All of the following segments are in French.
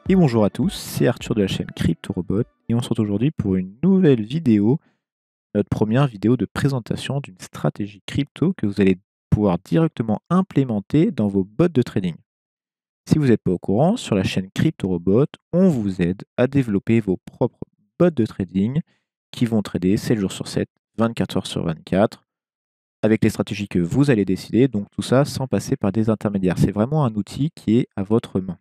Et bonjour à tous, c'est Arthur de la chaîne CryptoRobot et on se retrouve aujourd'hui pour une nouvelle vidéo, notre première vidéo de présentation d'une stratégie crypto que vous allez pouvoir directement implémenter dans vos bots de trading. Si vous n'êtes pas au courant, sur la chaîne CryptoRobot, on vous aide à développer vos propres bots de trading qui vont trader 7 jours sur 7, 24 heures sur 24, avec les stratégies que vous allez décider, donc tout ça sans passer par des intermédiaires. C'est vraiment un outil qui est à votre main.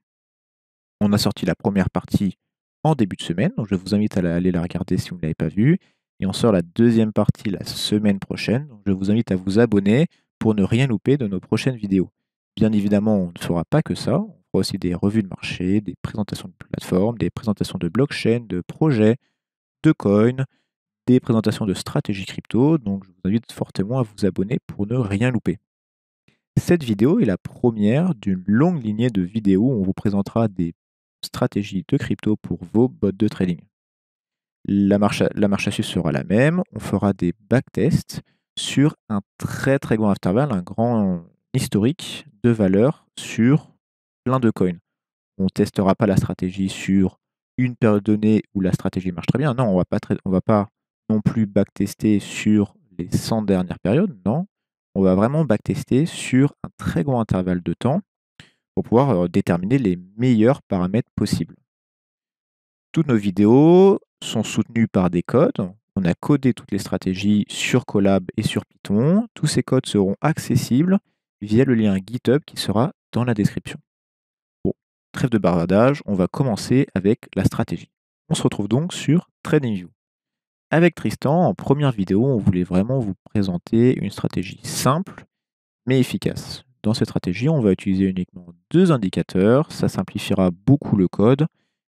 On a sorti la première partie en début de semaine, donc je vous invite à aller la regarder si vous ne l'avez pas vue. Et on sort la deuxième partie la semaine prochaine, donc je vous invite à vous abonner pour ne rien louper de nos prochaines vidéos. Bien évidemment, on ne fera pas que ça, on fera aussi des revues de marché, des présentations de plateformes, des présentations de blockchain, de projets, de coins, des présentations de stratégies crypto, donc je vous invite fortement à vous abonner pour ne rien louper. Cette vidéo est la première d'une longue lignée de vidéos où on vous présentera des stratégies de crypto pour vos bots de trading. La marche à suivre sera la même. On fera des backtests sur un très très grand intervalle, un grand historique de valeur sur plein de coins. On ne testera pas la stratégie sur une période donnée où la stratégie marche très bien. Non, on va pas non plus backtester sur les 100 dernières périodes. Non, on va vraiment backtester sur un très grand intervalle de temps pour pouvoir déterminer les meilleurs paramètres possibles. Toutes nos vidéos sont soutenues par des codes. On a codé toutes les stratégies sur Colab et sur Python. Tous ces codes seront accessibles via le lien GitHub qui sera dans la description. Bon, trêve de bavardage, on va commencer avec la stratégie. On se retrouve donc sur TradingView. Avec Tristan, en première vidéo, on voulait vraiment vous présenter une stratégie simple mais efficace. Dans cette stratégie, on va utiliser uniquement deux indicateurs, ça simplifiera beaucoup le code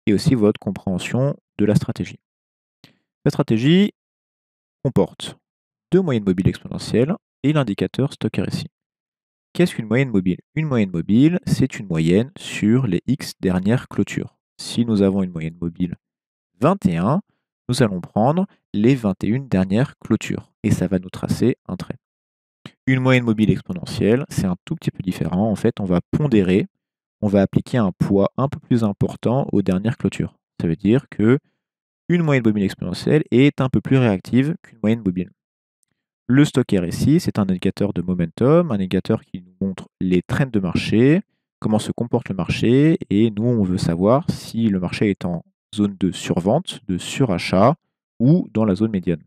et aussi votre compréhension de la stratégie. La stratégie comporte deux moyennes mobiles exponentielles et l'indicateur Stochd RSI. Qu'est-ce qu'une moyenne mobile? Une moyenne mobile, c'est une moyenne sur les X dernières clôtures. Si nous avons une moyenne mobile 21, nous allons prendre les 21 dernières clôtures et ça va nous tracer un trait. Une moyenne mobile exponentielle, c'est un tout petit peu différent. En fait, on va pondérer, on va appliquer un poids un peu plus important aux dernières clôtures. Ça veut dire que une moyenne mobile exponentielle est un peu plus réactive qu'une moyenne mobile. Le Stochd RSI, c'est un indicateur de momentum, un indicateur qui nous montre les trends de marché, comment se comporte le marché, et nous, on veut savoir si le marché est en zone de survente, de surachat, ou dans la zone médiane.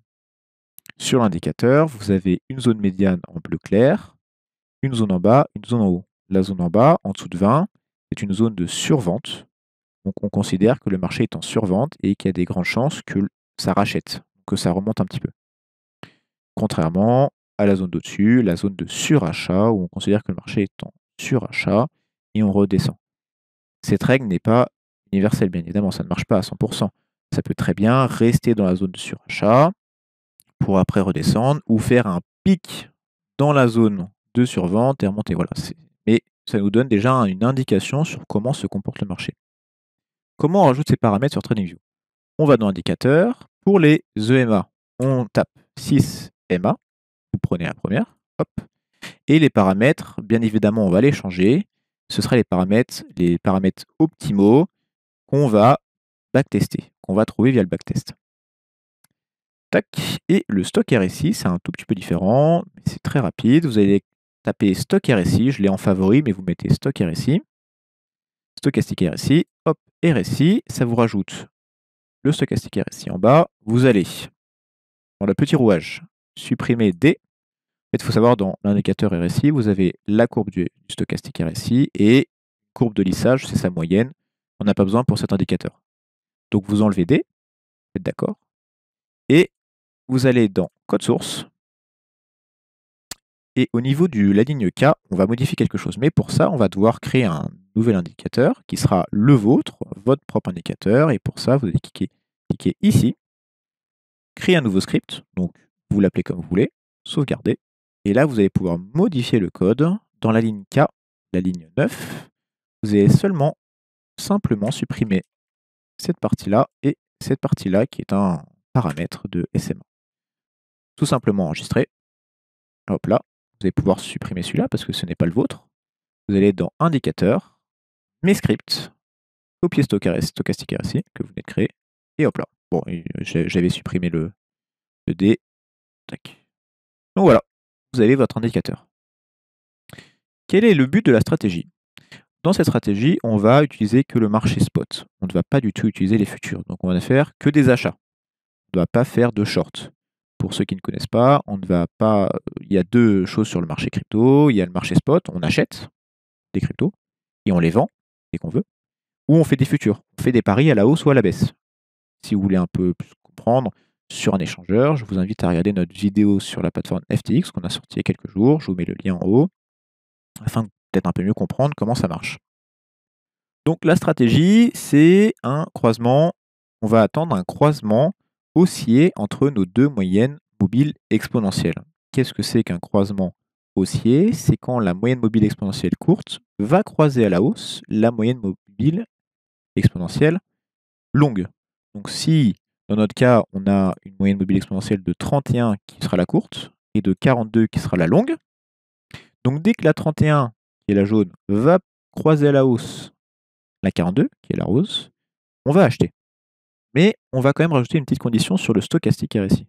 Sur l'indicateur, vous avez une zone médiane en bleu clair, une zone en bas, une zone en haut. La zone en bas, en dessous de 20, c'est une zone de survente. Donc on considère que le marché est en survente et qu'il y a des grandes chances que ça rachète, que ça remonte un petit peu. Contrairement à la zone d'au-dessus, la zone de surachat, où on considère que le marché est en surachat et on redescend. Cette règle n'est pas universelle, bien évidemment, ça ne marche pas à 100%. Ça peut très bien rester dans la zone de surachat pour après redescendre ou faire un pic dans la zone de survente et remonter. Voilà. Mais ça nous donne déjà une indication sur comment se comporte le marché. Comment on rajoute ces paramètres sur TradingView? On va dans Indicateur. Pour les EMA, on tape 6 EMA. Vous prenez la première. Hop. Et les paramètres, bien évidemment, on va les changer. Ce sera les paramètres optimaux qu'on va backtester, qu'on va trouver via le backtest. Tac. Et le Stochd RSI, c'est un tout petit peu différent, mais c'est très rapide. Vous allez taper Stochd RSI, je l'ai en favori, mais vous mettez Stochd RSI, Stochastic RSI, hop, RSI, ça vous rajoute le Stochastic RSI en bas. Vous allez dans le petit rouage supprimer D. En fait, il faut savoir, dans l'indicateur RSI, vous avez la courbe du Stochastic RSI et courbe de lissage, c'est sa moyenne. On n'a pas besoin pour cet indicateur. Donc vous enlevez D, vous êtes d'accord, et vous allez dans Code source. Et au niveau de la ligne K, on va modifier quelque chose. Mais pour ça, on va devoir créer un nouvel indicateur qui sera le vôtre, votre propre indicateur. Et pour ça, vous allez cliquer ici, créer un nouveau script. Donc, vous l'appelez comme vous voulez, sauvegarder. Et là, vous allez pouvoir modifier le code. Dans la ligne K, la ligne 9, vous allez simplement supprimer cette partie-là et cette partie-là qui est un paramètre de SMA. Tout simplement enregistrer. Hop là. Vous allez pouvoir supprimer celui-là parce que ce n'est pas le vôtre. Vous allez dans Indicateur, Mes scripts, copier stochastic RSI que vous venez de créer, et hop là. Bon, j'avais supprimé le D. Tac. Donc voilà, vous avez votre indicateur. Quel est le but de la stratégie? Dans cette stratégie, on va utiliser que le marché spot. On ne va pas du tout utiliser les futurs. Donc on va faire que des achats. On ne va pas faire de short. Pour ceux qui ne connaissent pas, on ne va pas. Il y a deux choses sur le marché crypto. Il y a le marché spot, on achète des cryptos et on les vend dès qu'on veut. Ou on fait des futurs. On fait des paris à la hausse ou à la baisse. Si vous voulez un peu plus comprendre sur un échangeur, je vous invite à regarder notre vidéo sur la plateforme FTX qu'on a sortie il y a quelques jours. Je vous mets le lien en haut afin de peut-être un peu mieux comprendre comment ça marche. Donc la stratégie, c'est un croisement. On va attendre un croisement haussier entre nos deux moyennes mobiles exponentielles. Qu'est-ce que c'est qu'un croisement haussier? C'est quand la moyenne mobile exponentielle courte va croiser à la hausse la moyenne mobile exponentielle longue. Donc si, dans notre cas, on a une moyenne mobile exponentielle de 31 qui sera la courte et de 42 qui sera la longue, donc dès que la 31, qui est la jaune, va croiser à la hausse la 42, qui est la rose, on va acheter. Mais on va quand même rajouter une petite condition sur le stochastic RSI.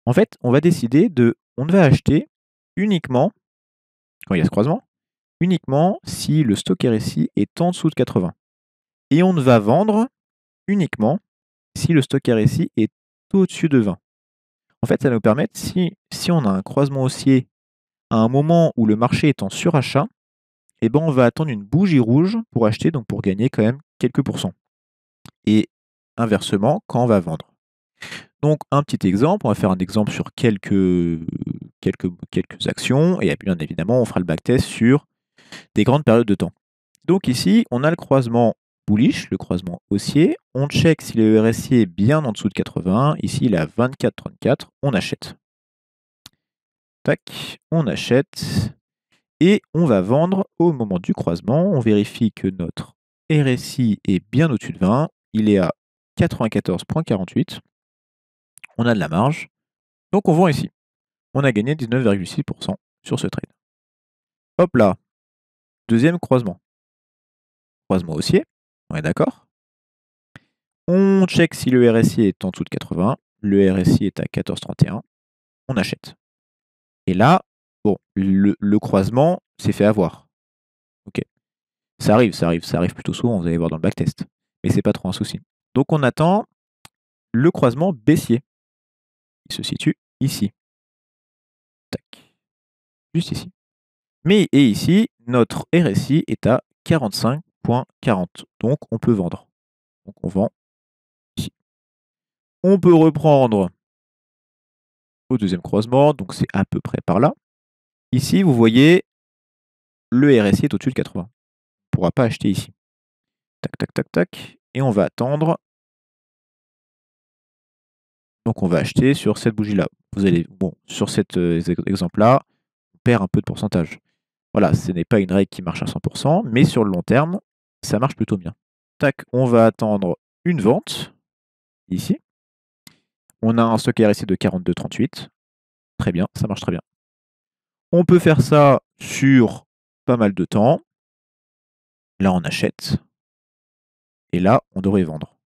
En fait, on va décider on ne va acheter uniquement, quand il y a ce croisement, uniquement si le stock RSI est en dessous de 80. Et on ne va vendre uniquement si le stock RSI est au-dessus de 20. En fait, ça va nous permettre, si on a un croisement haussier à un moment où le marché est en surachat, eh ben on va attendre une bougie rouge pour acheter, donc pour gagner quand même quelques pourcents. Et inversement, quand on va vendre. Donc un petit exemple, on va faire un exemple sur quelques actions, et bien évidemment, on fera le backtest sur des grandes périodes de temps. Donc ici, on a le croisement bullish, le croisement haussier. On check si le RSI est bien en dessous de 80. Ici, il est à 24,34. On achète. Tac, on achète. Et on va vendre au moment du croisement. On vérifie que notre RSI est bien au-dessus de 20. Il est à 94,48. On a de la marge. Donc on vend ici. On a gagné 19,6% sur ce trade. Hop là. Deuxième croisement. Croisement haussier. On est d'accord? On check si le RSI est en dessous de 80. Le RSI est à 14,31. On achète. Et là, bon, le croisement s'est fait avoir. Ok. Ça arrive plutôt souvent, vous allez voir dans le backtest. Mais c'est pas trop un souci. Donc on attend le croisement baissier. Il se situe ici. Tac. Juste ici. Et ici, notre RSI est à 45,40. Donc on peut vendre. Donc on vend ici. On peut reprendre au deuxième croisement, donc c'est à peu près par là. Ici, vous voyez, le RSI est au-dessus de 80. On ne pourra pas acheter ici. Tac, tac, tac, tac. Et on va attendre. Donc on va acheter sur cette bougie-là. Sur cet exemple-là, on perd un peu de pourcentage. Voilà, ce n'est pas une règle qui marche à 100%, mais sur le long terme, ça marche plutôt bien. Tac, on va attendre une vente, ici. On a un stock RSI de 42,38. Très bien, ça marche très bien. On peut faire ça sur pas mal de temps. Là, on achète. Et là, on devrait vendre.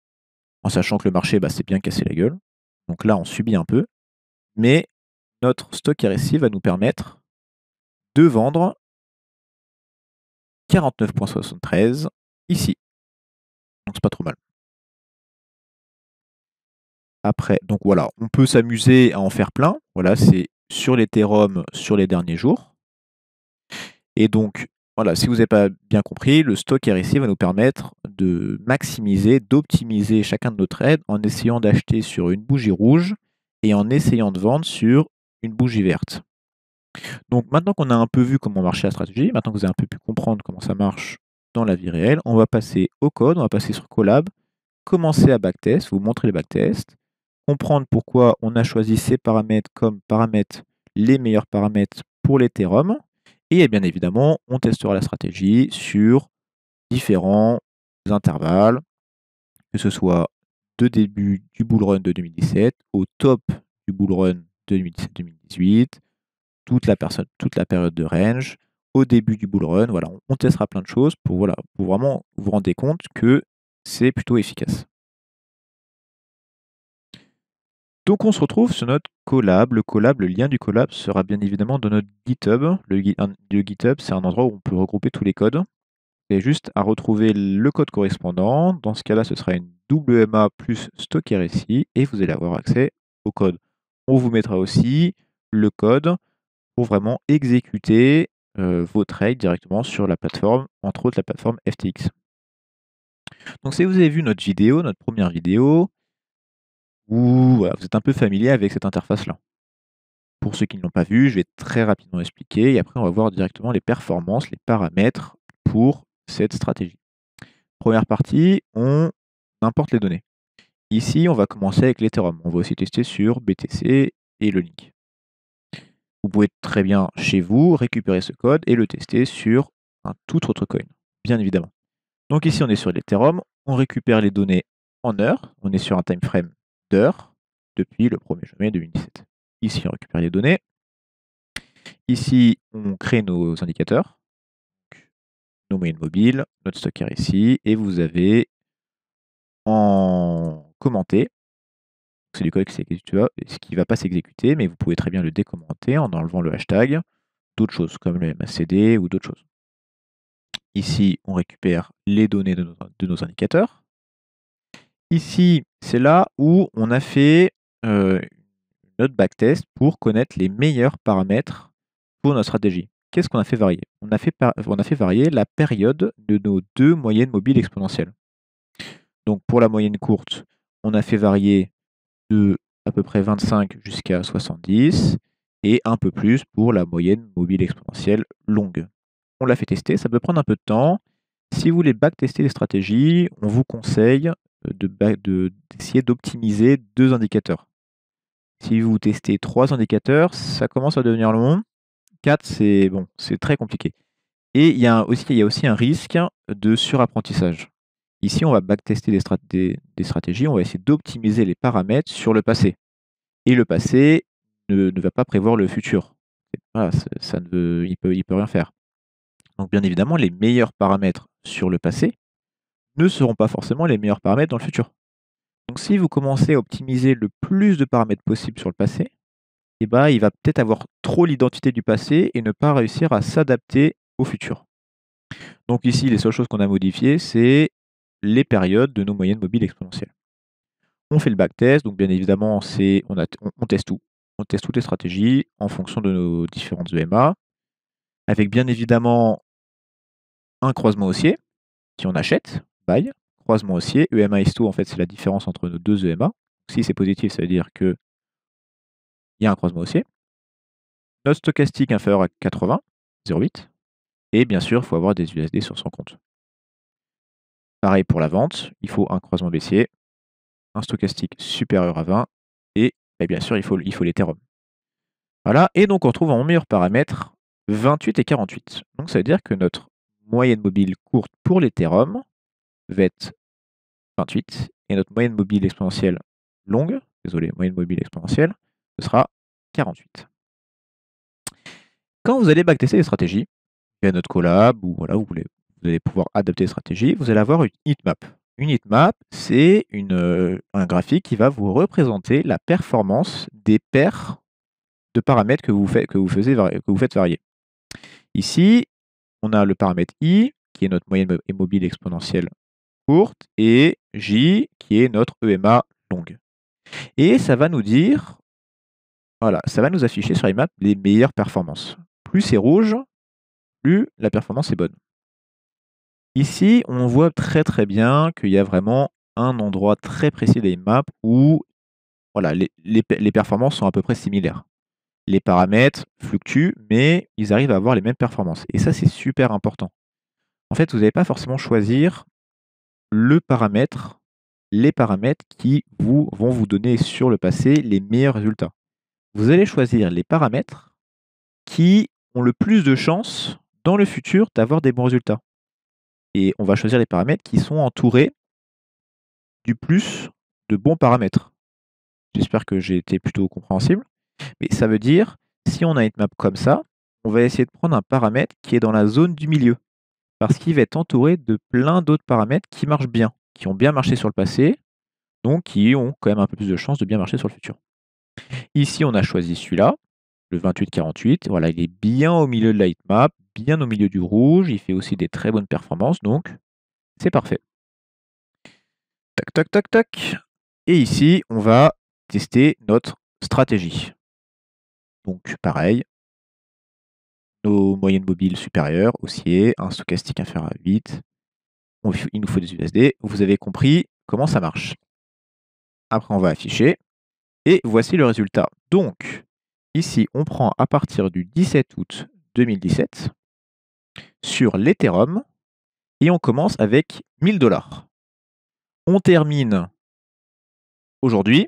En sachant que le marché s'est bien cassé la gueule. Donc là, on subit un peu. Mais notre stock RSI va nous permettre de vendre 49,73 ici. Donc c'est pas trop mal. Après, donc voilà, on peut s'amuser à en faire plein. Voilà, c'est sur l'Ethereum sur les derniers jours. Et donc, voilà, si vous n'avez pas bien compris, le stock RSI va nous permettre de maximiser, d'optimiser chacun de nos trades en essayant d'acheter sur une bougie rouge et en essayant de vendre sur une bougie verte. Donc maintenant qu'on a un peu vu comment marchait la stratégie, maintenant que vous avez un peu pu comprendre comment ça marche dans la vie réelle, on va passer au code, on va passer sur Colab, commencer à backtest, vous montrer les backtests, comprendre pourquoi on a choisi ces paramètres comme paramètres les meilleurs paramètres pour l'Ethereum. Et bien évidemment, on testera la stratégie sur différents intervalles, que ce soit de début du bull run de 2017 au top du bull run de 2017-2018, toute la période de range, au début du bull run. Voilà, on testera plein de choses pour, voilà, pour vraiment vous rendre compte que c'est plutôt efficace. Donc on se retrouve sur notre collab. Le lien du collab sera bien évidemment dans notre GitHub. Le GitHub, c'est un endroit où on peut regrouper tous les codes. Vous avez juste à retrouver le code correspondant. Dans ce cas-là, ce sera une WMA plus stocker ici et vous allez avoir accès au code. On vous mettra aussi le code pour vraiment exécuter vos trades directement sur la plateforme, entre autres la plateforme FTX. Donc si vous avez vu notre vidéo, notre première vidéo, où voilà, vous êtes un peu familier avec cette interface-là. Pour ceux qui ne l'ont pas vu, je vais très rapidement expliquer et après on va voir directement les performances, les paramètres pour cette stratégie. Première partie, on importe les données. Ici, on va commencer avec l'Ethereum. On va aussi tester sur BTC et le link. Vous pouvez très bien chez vous récupérer ce code et le tester sur un tout autre coin, bien évidemment. Donc ici, on est sur l'Ethereum, on récupère les données en heures, on est sur un time frame d'heures depuis le 1er janvier 2017. Ici, on récupère les données. Ici, on crée nos indicateurs, nos moyennes mobiles, notre stocker ici, et vous avez en commenté, c'est du code qui ne va pas s'exécuter, mais vous pouvez très bien le décommenter en enlevant le hashtag, d'autres choses comme le MACD ou d'autres choses. Ici, on récupère les données de nos indicateurs. Ici, c'est là où on a fait notre backtest pour connaître les meilleurs paramètres pour notre stratégie. Qu'est-ce qu'on a fait varier? On a fait varier la période de nos deux moyennes mobiles exponentielles. Donc pour la moyenne courte, on a fait varier de à peu près 25 jusqu'à 70 et un peu plus pour la moyenne mobile exponentielle longue. On l'a fait tester, ça peut prendre un peu de temps. Si vous voulez backtester les stratégies, on vous conseille d'essayer d'optimiser 2 indicateurs. Si vous testez 3 indicateurs, ça commence à devenir long. 4, c'est bon, c'est très compliqué. Et il y a aussi un risque de surapprentissage. Ici, on va backtester des stratégies, on va essayer d'optimiser les paramètres sur le passé. Et le passé ne va pas prévoir le futur. Voilà, il peut rien faire. Donc bien évidemment, les meilleurs paramètres sur le passé ne seront pas forcément les meilleurs paramètres dans le futur. Donc si vous commencez à optimiser le plus de paramètres possible sur le passé, eh ben, il va peut-être avoir trop l'identité du passé et ne pas réussir à s'adapter au futur. Donc ici, les seules choses qu'on a modifiées, c'est les périodes de nos moyennes mobiles exponentielles. On fait le backtest, donc bien évidemment, on teste tout. On teste toutes les stratégies en fonction de nos différentes EMA, avec bien évidemment un croisement haussier, si on achète, buy, croisement haussier, EMA histo, en fait, c'est la différence entre nos deux EMA. Si c'est positif, ça veut dire qu'il y a un croisement haussier. Notre stochastique inférieur à 80, 0,8. Et bien sûr, il faut avoir des USD sur son compte. Pareil pour la vente, il faut un croisement baissier, un stochastique supérieur à 20 et bien sûr, il faut l'Ethereum. Voilà, et donc on retrouve en meilleur paramètre 28 et 48. Donc ça veut dire que notre moyenne mobile courte pour l'Ethereum va être 28 et notre moyenne mobile exponentielle longue, moyenne mobile exponentielle, ce sera 48. Quand vous allez backtester les stratégies, via notre collab, ou voilà, vous allez pouvoir adapter les stratégies, vous allez avoir une heatmap. Une heatmap, c'est un graphique qui va vous représenter la performance des paires de paramètres que vous faites varier. Ici, on a le paramètre I, qui est notre moyenne mobile exponentielle courte, et J, qui est notre EMA longue. Et ça va nous dire, voilà, ça va nous afficher sur la map les meilleures performances. Plus c'est rouge, plus la performance est bonne. Ici, on voit très très bien qu'il y a vraiment un endroit très précis de la map où voilà, les performances sont à peu près similaires. Les paramètres fluctuent, mais ils arrivent à avoir les mêmes performances. Et ça, c'est super important. En fait, vous n'allez pas forcément choisir les paramètres qui vont vous donner sur le passé les meilleurs résultats. Vous allez choisir les paramètres qui ont le plus de chances dans le futur d'avoir des bons résultats. Et on va choisir les paramètres qui sont entourés du plus de bons paramètres. J'espère que j'ai été plutôt compréhensible. Mais ça veut dire, si on a une map comme ça, on va essayer de prendre un paramètre qui est dans la zone du milieu, parce qu'il va être entouré de plein d'autres paramètres qui marchent bien, qui ont bien marché sur le passé, donc qui ont quand même un peu plus de chances de bien marcher sur le futur. Ici, on a choisi celui-là, le 28-48. Voilà, il est bien au milieu de la heatmap, bien au milieu du rouge. Il fait aussi des très bonnes performances, donc c'est parfait. Tac, tac, tac, tac. Et ici, on va tester notre stratégie. Donc pareil, nos moyennes mobiles supérieures, haussier, un stochastique inférieur à 8. Il nous faut des USD. Vous avez compris comment ça marche. Après, on va afficher. Et voici le résultat. Donc, ici, on prend à partir du 17 août 2017 sur l'Ethereum et on commence avec 1000 $. On termine aujourd'hui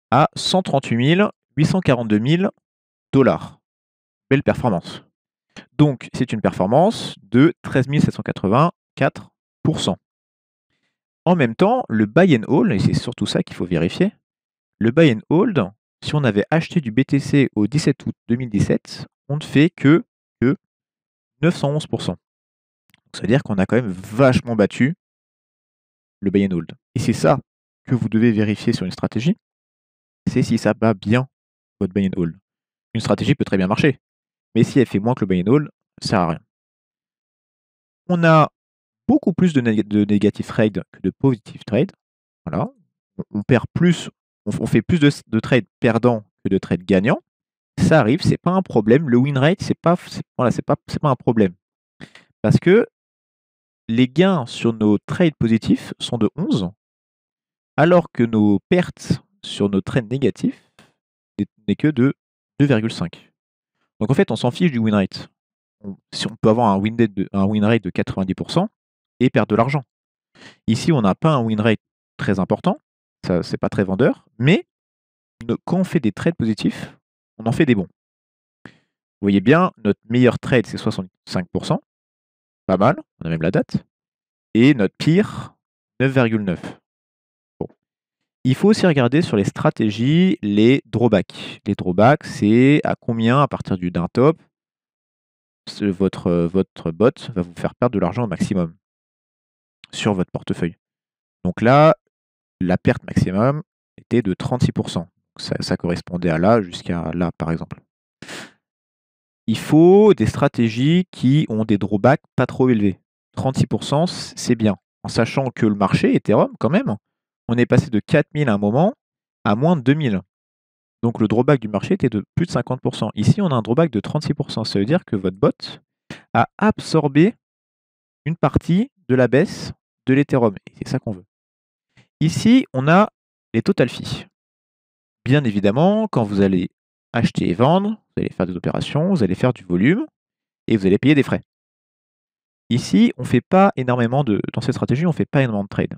à 138 842 000 $. Belle performance. Donc, c'est une performance de 13 784%. En même temps, le buy and hold, et c'est surtout ça qu'il faut vérifier, le buy and hold, si on avait acheté du BTC au 17 août 2017, on ne fait que 911%. Donc, ça veut dire qu'on a quand même vachement battu le buy and hold. Et c'est ça que vous devez vérifier sur une stratégie, c'est si ça bat bien votre buy and hold. Une stratégie peut très bien marcher, mais si elle fait moins que le buy and hold, ça sert à rien. On a beaucoup plus de negative trade que de positive trade. Voilà. On perd plus, on fait plus de trades perdants que de trades gagnants. Ça arrive, c'est pas un problème. Le win rate, c'est pas un problème. Parce que les gains sur nos trades positifs sont de 11, alors que nos pertes sur nos trades négatifs n'est que de 2,5. Donc en fait, on s'en fiche du win rate. Si on peut avoir un win rate de 90% et perdre de l'argent. Ici, on n'a pas un win rate très important, ça c'est pas très vendeur, mais quand on fait des trades positifs, on en fait des bons. Vous voyez bien, notre meilleur trade, c'est 65%. Pas mal, on a même la date. Et notre pire, 9,9. Bon. Il faut aussi regarder sur les stratégies les drawbacks. Les drawbacks, c'est à combien, à partir d'un top, votre bot va vous faire perdre de l'argent au maximum sur votre portefeuille. Donc là, la perte maximum était de 36%. Ça correspondait à là jusqu'à là, par exemple. Il faut des stratégies qui ont des drawbacks pas trop élevés. 36%, c'est bien. En sachant que le marché, Ethereum, quand même, on est passé de 4000 à un moment à moins de 2000. Donc le drawback du marché était de plus de 50%. Ici, on a un drawback de 36%. Ça veut dire que votre bot a absorbé une partie de la baisse de l'Ethereum. Et c'est ça qu'on veut. Ici, on a les total fees. Bien évidemment, quand vous allez acheter et vendre, vous allez faire des opérations, vous allez faire du volume et vous allez payer des frais. Ici, on fait pas énormément dans cette stratégie, on ne fait pas énormément de trades.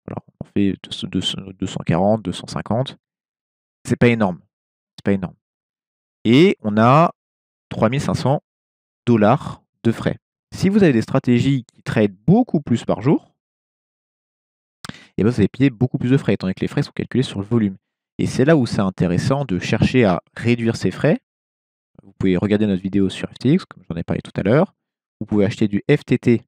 Alors, on fait 240, 250. C'est pas énorme. C'est pas énorme. Et on a 3500 $ de frais. Si vous avez des stratégies qui tradent beaucoup plus par jour, et ben vous allez payer beaucoup plus de frais, étant donné que les frais sont calculés sur le volume. Et c'est là où c'est intéressant de chercher à réduire ces frais. Vous pouvez regarder notre vidéo sur FTX, comme j'en ai parlé tout à l'heure. Vous pouvez acheter du FTT.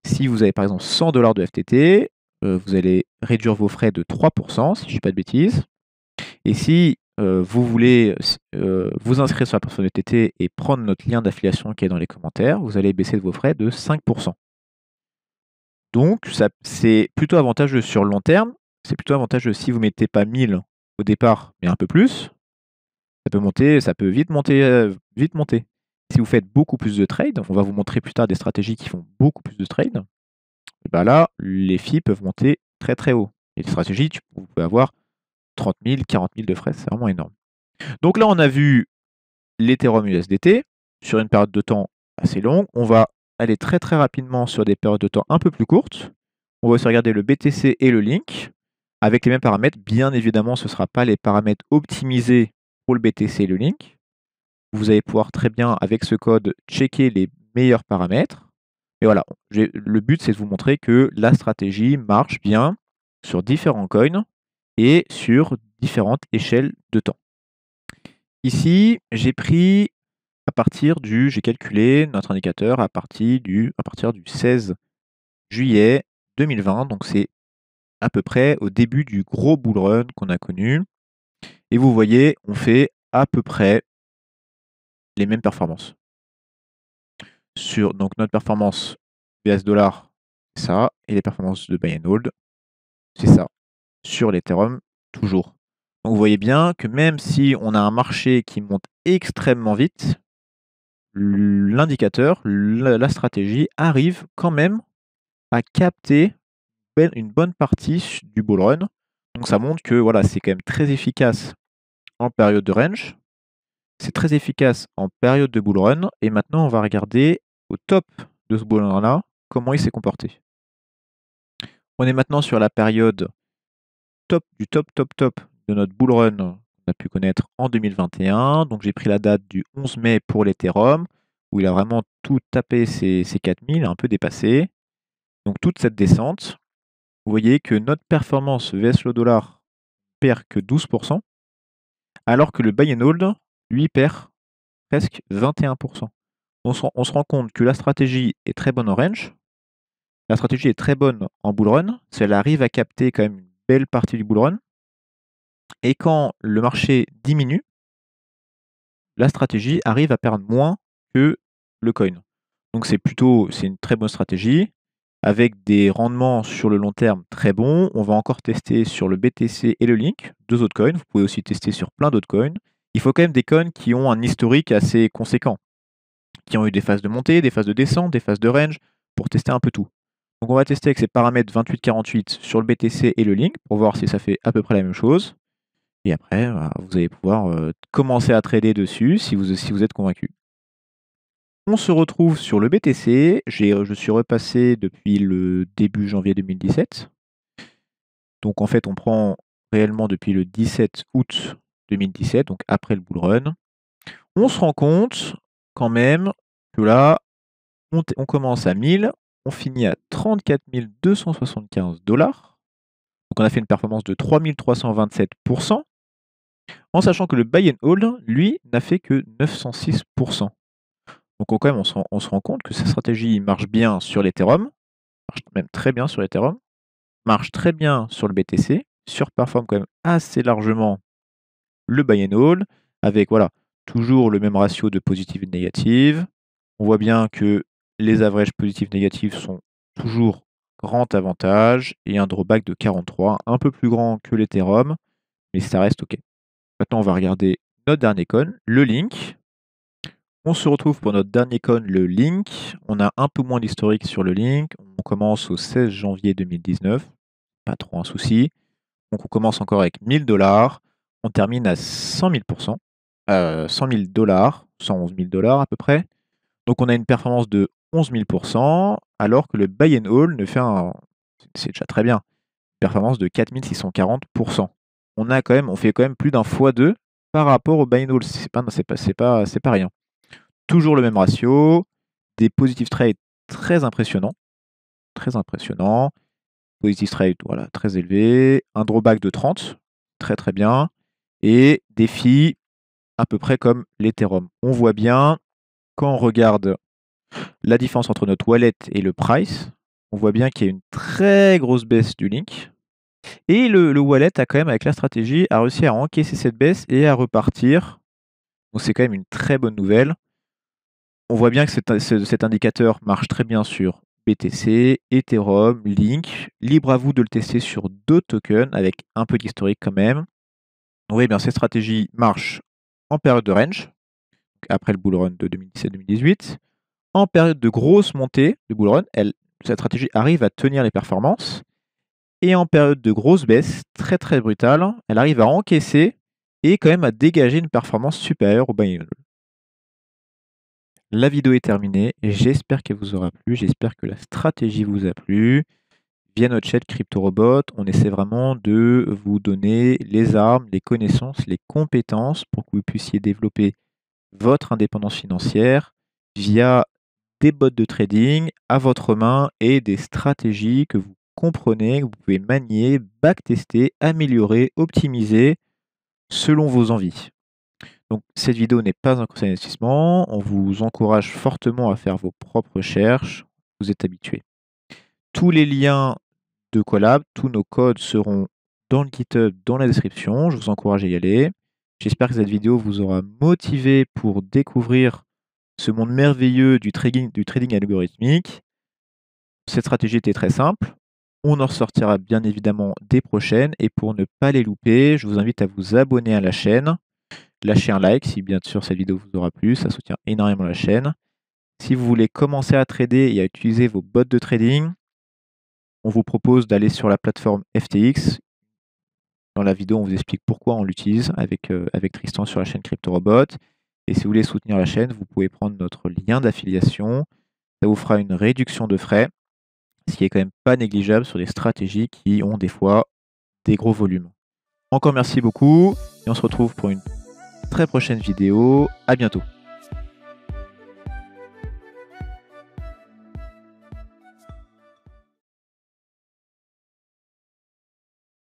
Si vous avez par exemple 100 $ de FTT, vous allez réduire vos frais de 3%, si je ne dis pas de bêtises. Et si vous voulez vous inscrire sur la plateforme FTT et prendre notre lien d'affiliation qui est dans les commentaires, vous allez baisser vos frais de 5%. Donc, c'est plutôt avantageux sur le long terme. C'est plutôt avantageux si vous ne mettez pas 1000 au départ, mais un peu plus. Ça peut vite monter, vite monter. Si vous faites beaucoup plus de trades, on va vous montrer plus tard des stratégies qui font beaucoup plus de trades. Et ben là, les fees peuvent monter très très haut. Et les stratégies, vous pouvez avoir 30 000, 40 000 de frais, c'est vraiment énorme. Donc là, on a vu l'Ethereum USDT sur une période de temps assez longue. On va aller très très rapidement sur des périodes de temps un peu plus courtes. On va aussi regarder le BTC et le Link avec les mêmes paramètres. Bien évidemment, ce ne sera pas les paramètres optimisés pour le BTC et le Link. Vous allez pouvoir très bien, avec ce code, checker les meilleurs paramètres. Et voilà, le but, c'est de vous montrer que la stratégie marche bien sur différents coins et sur différentes échelles de temps. Ici, j'ai pris j'ai calculé notre indicateur à partir du 16 juillet 2020, donc c'est à peu près au début du gros bull run qu'on a connu. Et vous voyez, on fait à peu près les mêmes performances. Donc notre performance BS dollar, c'est ça, et les performances de buy and hold, c'est ça, sur l'Ethereum, toujours. Donc vous voyez bien que même si on a un marché qui monte extrêmement vite, l'indicateur, la stratégie arrive quand même à capter une bonne partie du bull run. Donc ça montre que voilà, c'est quand même très efficace en période de range, c'est très efficace en période de bull run. Et maintenant, on va regarder au top de ce bull run-là comment il s'est comporté. On est maintenant sur la période top du top de notre bull run qu'on a pu connaître en 2021. Donc j'ai pris la date du 11 mai pour l'Ethereum, où il a vraiment tout tapé ses 4000, un peu dépassé. Donc toute cette descente, vous voyez que notre performance vs le dollar perd que 12%, alors que le buy and hold, lui, perd presque 21%. On se rend compte que la stratégie est très bonne en range, la stratégie est très bonne en bull run, si elle arrive à capter quand même une belle partie du bull run. Et quand le marché diminue, la stratégie arrive à perdre moins que le coin. Donc c'est une très bonne stratégie, avec des rendements sur le long terme très bons. On va encore tester sur le BTC et le Link, deux autres coins. Vous pouvez aussi tester sur plein d'autres coins. Il faut quand même des coins qui ont un historique assez conséquent, qui ont eu des phases de montée, des phases de descente, des phases de range, pour tester un peu tout. Donc on va tester avec ces paramètres 28-48 sur le BTC et le Link, pour voir si ça fait à peu près la même chose. Et après, vous allez pouvoir commencer à trader dessus si vous êtes convaincu. On se retrouve sur le BTC. Je suis repassé depuis le début janvier 2017. Donc en fait, on prend réellement depuis le 17 août 2017, donc après le bull run. On se rend compte quand même que là, on commence à 1000, on finit à 34 275 $. Donc on a fait une performance de 3327%, en sachant que le buy and hold, lui, n'a fait que 906%. Donc quand même, on se rend compte que cette stratégie marche bien sur l'Ethereum, marche même très bien sur l'Ethereum, marche très bien sur le BTC, surperforme quand même assez largement le buy and hold, avec voilà, toujours le même ratio de positive et de négative. On voit bien que les averages positifs négatifs sont toujours grand avantage et un drawback de 43, un peu plus grand que l'Ethereum, mais ça reste OK. Maintenant, on va regarder notre dernier coin, le Link. On se retrouve pour notre dernier coin, le Link. On a un peu moins d'historique sur le Link. On commence au 16 janvier 2019. Pas trop un souci. Donc on commence encore avec 1000 $. On termine à 100 000%. 100 000 $, 111 000 $ à peu près. Donc on a une performance de 11 000%, alors que le buy and hold c'est déjà très bien, une performance de 4640%. On fait quand même plus d'un x2 par rapport au buy and hold. C'est pas rien. Toujours le même ratio, des positive trades très impressionnants. Très impressionnant. Positive trade, voilà, très élevé. Un drawback de 30, très très bien. Et des fees à peu près comme l'Ethereum. On voit bien, quand on regarde la différence entre notre wallet et le price, on voit bien qu'il y a une très grosse baisse du Link. Et le wallet a quand même, avec la stratégie, a réussi à encaisser cette baisse et à repartir. Donc c'est quand même une très bonne nouvelle. On voit bien que cet indicateur marche très bien sur BTC, Ethereum, Link. Libre à vous de le tester sur d'autres tokens avec un peu d'historique quand même. Vous voyez bien, cette stratégie marche en période de range, après le bull run de 2017-2018. En période de grosse montée de bull run, cette stratégie arrive à tenir les performances. Et en période de grosse baisse, très très brutale, elle arrive à encaisser et quand même à dégager une performance supérieure au buy and hold. La vidéo est terminée et j'espère qu'elle vous aura plu, j'espère que la stratégie vous a plu. Via notre chaîne CryptoRobot, on essaie vraiment de vous donner les armes, les connaissances, les compétences pour que vous puissiez développer votre indépendance financière via des bots de trading à votre main et des stratégies que vous comprenez, que vous pouvez manier, backtester, améliorer, optimiser selon vos envies. Donc cette vidéo n'est pas un conseil d'investissement, on vous encourage fortement à faire vos propres recherches, vous êtes habitués. Tous les liens de collab, tous nos codes seront dans le GitHub, dans la description, je vous encourage à y aller. J'espère que cette vidéo vous aura motivé pour découvrir ce monde merveilleux du trading algorithmique. Cette stratégie était très simple. On en ressortira bien évidemment des prochaines. Et pour ne pas les louper, je vous invite à vous abonner à la chaîne. Lâchez un like si bien sûr cette vidéo vous aura plu. Ça soutient énormément la chaîne. Si vous voulez commencer à trader et à utiliser vos bots de trading, on vous propose d'aller sur la plateforme FTX. Dans la vidéo, on vous explique pourquoi on l'utilise avec Tristan sur la chaîne CryptoRobot. Et si vous voulez soutenir la chaîne, vous pouvez prendre notre lien d'affiliation. Ça vous fera une réduction de frais, ce qui est quand même pas négligeable sur des stratégies qui ont des fois des gros volumes. Encore merci beaucoup et on se retrouve pour une très prochaine vidéo. À bientôt.